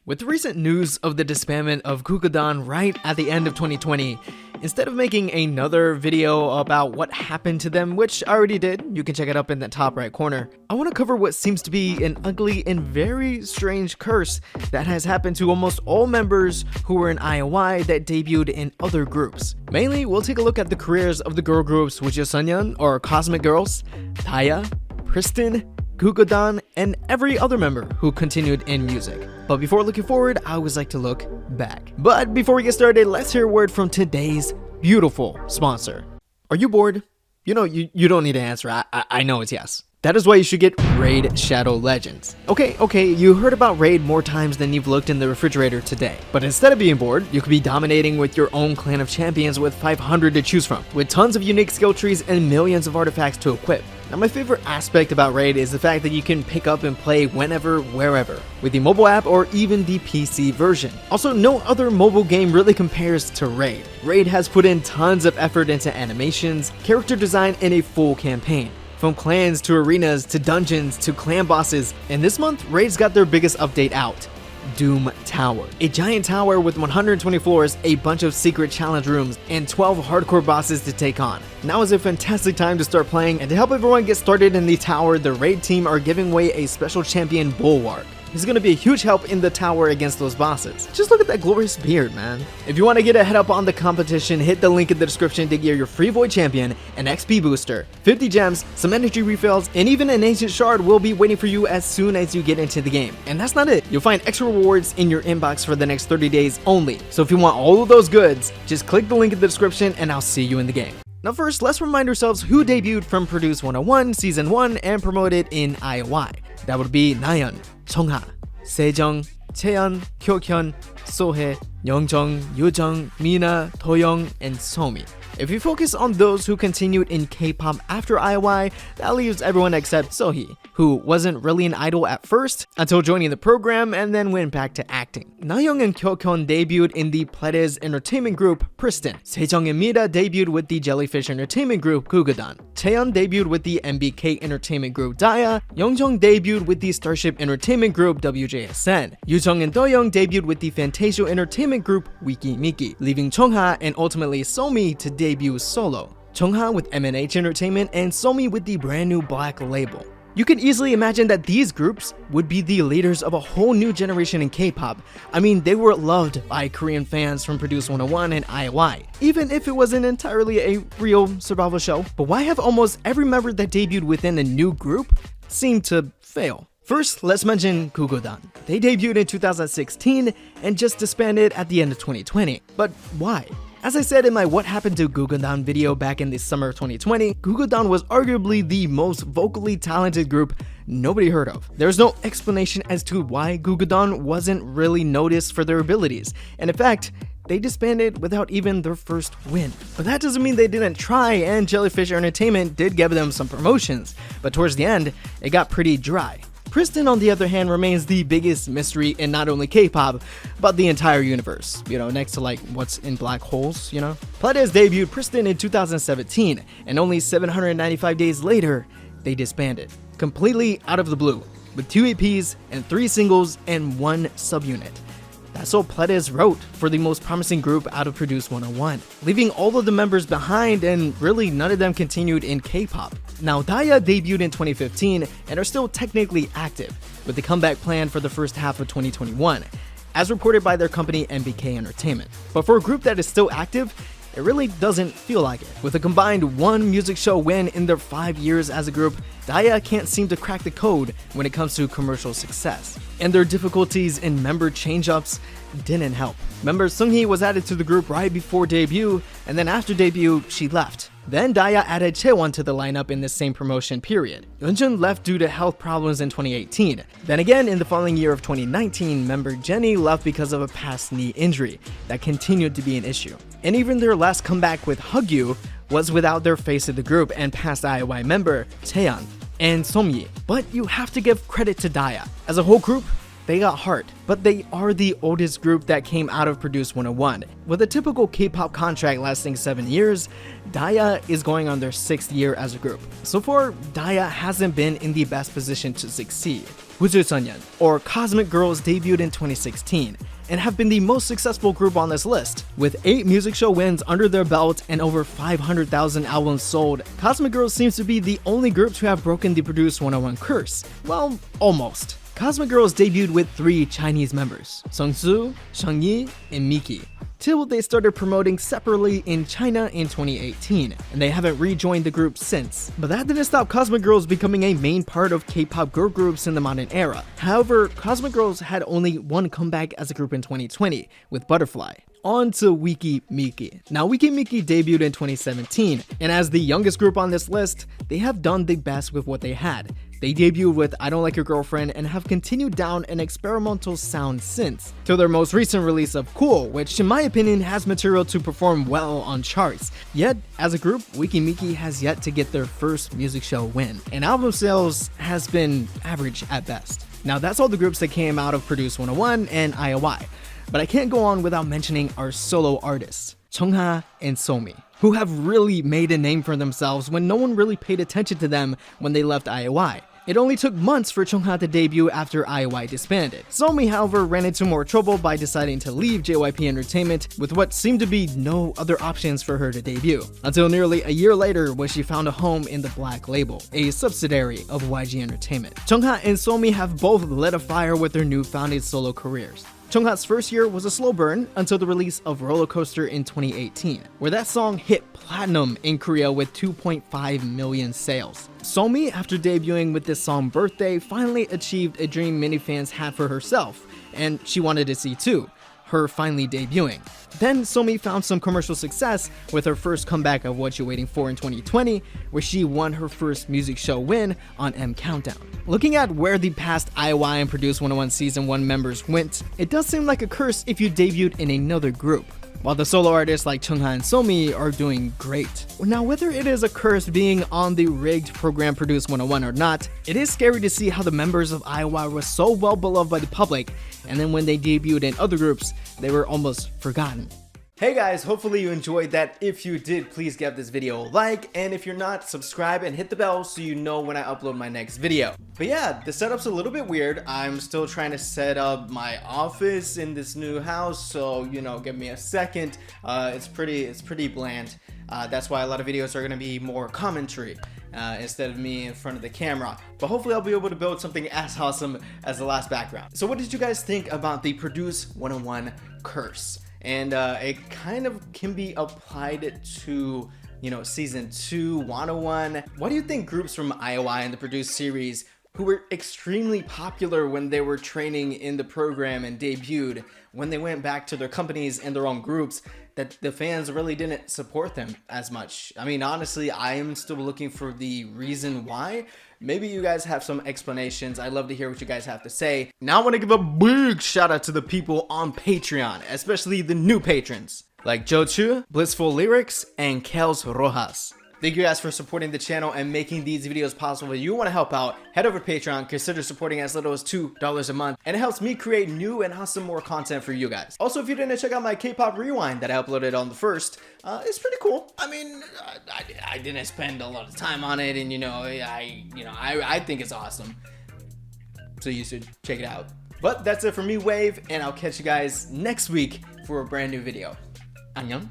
With the recent news of the disbandment of Gugudan right at the end of 2020, instead of making another video about what happened to them, which I already did, you can check it up in the top right corner, I want to cover what seems to be an ugly and very strange curse that has happened to almost all members who were in IOI that debuted in other groups. Mainly, we'll take a look at the careers of the girl groups WJSN or Cosmic Girls, Taya, PRISTIN, Gugudan, and every other member who continued in music. But before looking forward, I always like to look back. But before we get started, let's hear a word from today's beautiful sponsor. Are you bored? You know, you don't need to answer. I know it's yes. That is why you should get Raid Shadow Legends. Okay, you heard about Raid more times than you've looked in the refrigerator today. But instead of being bored, you could be dominating with your own clan of champions with 500 to choose from, with tons of unique skill trees and millions of artifacts to equip. Now, my favorite aspect about Raid is the fact that you can pick up and play whenever, wherever, with the mobile app or even the PC version. Also, no other mobile game really compares to Raid. Raid has put in tons of effort into animations, character design, and a full campaign. From clans to arenas to dungeons to clan bosses, and this month, Raid's got their biggest update out. Doom Tower. A giant tower with 120 floors, a bunch of secret challenge rooms, and 12 hardcore bosses to take on. Now is a fantastic time to start playing, and to help everyone get started in the tower, the Raid team are giving away a special champion, Bulwark. He's gonna be a huge help in the tower against those bosses. Just look at that glorious beard, man. If you want to get a head up on the competition, hit the link in the description to get your free Void Champion, an XP booster, 50 gems, some energy refills, and even an ancient shard will be waiting for you as soon as you get into the game. And that's not it. You'll find extra rewards in your inbox for the next 30 days only. So if you want all of those goods, just click the link in the description and I'll see you in the game. Now first, let's remind ourselves who debuted from Produce 101 Season 1 and promoted in IOI. That would be Nayeon, Chung Ha, Sejong, Chaeyeon, Kyokyun, Sohae, Youngjung, Yoojung, Mina, Toyoung, and Somi. If you focus on those who continued in K-pop after IOI, that leaves everyone except Sohee, who wasn't really an idol at first until joining the program and then went back to acting. Nayeon and Kyokyun debuted in the Pledis entertainment group PRISTIN. Sejong and Mina debuted with the Jellyfish entertainment group Gugudan. Chaeyeon debuted with the MBK entertainment group Daya. Youngjung debuted with the Starship entertainment group WJSN. Yoojung and Toyoung debuted with the Fantasio entertainment group Weki Meki, leaving Chung Ha and ultimately Somi to debut solo. Chung Ha with MNH Entertainment and Somi with the brand new Black label. You can easily imagine that these groups would be the leaders of a whole new generation in K-pop. I mean, they were loved by Korean fans from Produce 101 and IOI, even if it wasn't entirely a real survival show. But why have almost every member that debuted within a new group seem to fail? First, let's mention Gugudan. They debuted in 2016 and just disbanded at the end of 2020. But why? As I said in my What Happened to Gugudan video back in the summer of 2020, Gugudan was arguably the most vocally talented group nobody heard of. There's no explanation as to why Gugudan wasn't really noticed for their abilities, and in fact, they disbanded without even their first win. But that doesn't mean they didn't try, and Jellyfish Entertainment did give them some promotions, but towards the end, it got pretty dry. PRISTIN, on the other hand, remains the biggest mystery in not only K-pop, but the entire universe, next to like what's in black holes, Pledis debuted PRISTIN in 2017, and only 795 days later, they disbanded, completely out of the blue, with 2 EPs and 3 singles and 1 subunit. That's what Pledis wrote for the most promising group out of Produce 101, leaving all of the members behind, and really none of them continued in K-pop. Now, Daya debuted in 2015 and are still technically active, with the comeback planned for the first half of 2021, as reported by their company MBK Entertainment. But for a group that is still active, it really doesn't feel like it. With a combined 1 music show win in their 5 years as a group, Daya can't seem to crack the code when it comes to commercial success. And their difficulties in member change-ups didn't help. Member Seunghee was added to the group right before debut, and then after debut, she left. Then Daya added Chaewon to the lineup in the same promotion period. Yeonjun left due to health problems in 2018. Then again, in the following year of 2019, member Jennie left because of a past knee injury that continued to be an issue. And even their last comeback with Hugyu was without their face of the group and past IOI member Chaeyeon and Somi. But you have to give credit to Daya. As a whole group, they got heart, but they are the oldest group that came out of Produce 101. With a typical K-pop contract lasting 7 years, Daya is going on their 6th year as a group. So far, Daya hasn't been in the best position to succeed. WJSN, or Cosmic Girls, debuted in 2016 and have been the most successful group on this list. With 8 music show wins under their belt and over 500,000 albums sold, Cosmic Girls seems to be the only group to have broken the Produce 101 curse. Well, almost. Cosmic Girls debuted with 3 Chinese members, Seungsu, Changyi, and Miki, till they started promoting separately in China in 2018, and they haven't rejoined the group since. But that didn't stop Cosmic Girls becoming a main part of K-pop girl groups in the modern era. However, Cosmic Girls had only one comeback as a group in 2020, with Butterfly. On to Weki Meki. Now, Weki Meki debuted in 2017, and as the youngest group on this list, they have done the best with what they had. They debuted with I Don't Like Your Girlfriend and have continued down an experimental sound since, till their most recent release of Cool, which in my opinion has material to perform well on charts. Yet, as a group, Weki Meki has yet to get their first music show win, and album sales has been average at best. Now, that's all the groups that came out of Produce 101 and IOI. But I can't go on without mentioning our solo artists, Chung Ha and Somi, who have really made a name for themselves when no one really paid attention to them when they left IOI. It only took months for Chung Ha to debut after IOI disbanded. Somi, however, ran into more trouble by deciding to leave JYP Entertainment with what seemed to be no other options for her to debut, until nearly a year later when she found a home in the Black Label, a subsidiary of YG Entertainment. Chung Ha and Somi have both lit a fire with their newfounded solo careers. Chung Ha's first year was a slow burn until the release of Roller Coaster in 2018, where that song hit platinum in Korea with 2.5 million sales. Somi, after debuting with this song Birthday, finally achieved a dream many fans had for herself, and she wanted to see too, her finally debuting. Then Somi found some commercial success with her first comeback of What You Waiting For in 2020, where she won her first music show win on M Countdown. Looking at where the past IOI and Produce 101 Season 1 members went, it does seem like a curse if you debuted in another group, while the solo artists like Chung Ha and Somi are doing great. Now, whether it is a curse being on the rigged program Produce 101 or not, it is scary to see how the members of IOI were so well beloved by the public, and then when they debuted in other groups, they were almost forgotten. Hey guys, hopefully you enjoyed that. If you did, please give this video a like, and if you're not, subscribe and hit the bell so you know when I upload my next video. But yeah, the setup's a little bit weird. I'm still trying to set up my office in this new house, so you know, give me a second. It's pretty bland. That's why a lot of videos are gonna be more commentary instead of me in front of the camera. But hopefully I'll be able to build something as awesome as the last background. So what did you guys think about the Produce 101 curse? And it kind of can be applied to, you know, Season 2, 101. What do you think groups from IOI and the Produce series, who were extremely popular when they were training in the program and debuted, when they went back to their companies and their own groups, that the fans really didn't support them as much? I mean, honestly, I am still looking for the reason why. Maybe you guys have some explanations. I'd love to hear what you guys have to say. Now I want to give a big shout out to the people on Patreon, especially the new patrons, like Joe Chu, Blissful Lyrics, and Kels Rojas. Thank you guys for supporting the channel and making these videos possible. If you want to help out, head over to Patreon, consider supporting as little as $2 a month, and it helps me create new and awesome more content for you guys. Also, if you didn't check out my K-pop rewind that I uploaded on the 1st, it's pretty cool. I mean, I didn't spend a lot of time on it, and you know, I think it's awesome. So you should check it out. But that's it for me, Wave, and I'll catch you guys next week for a brand new video. Annyeong.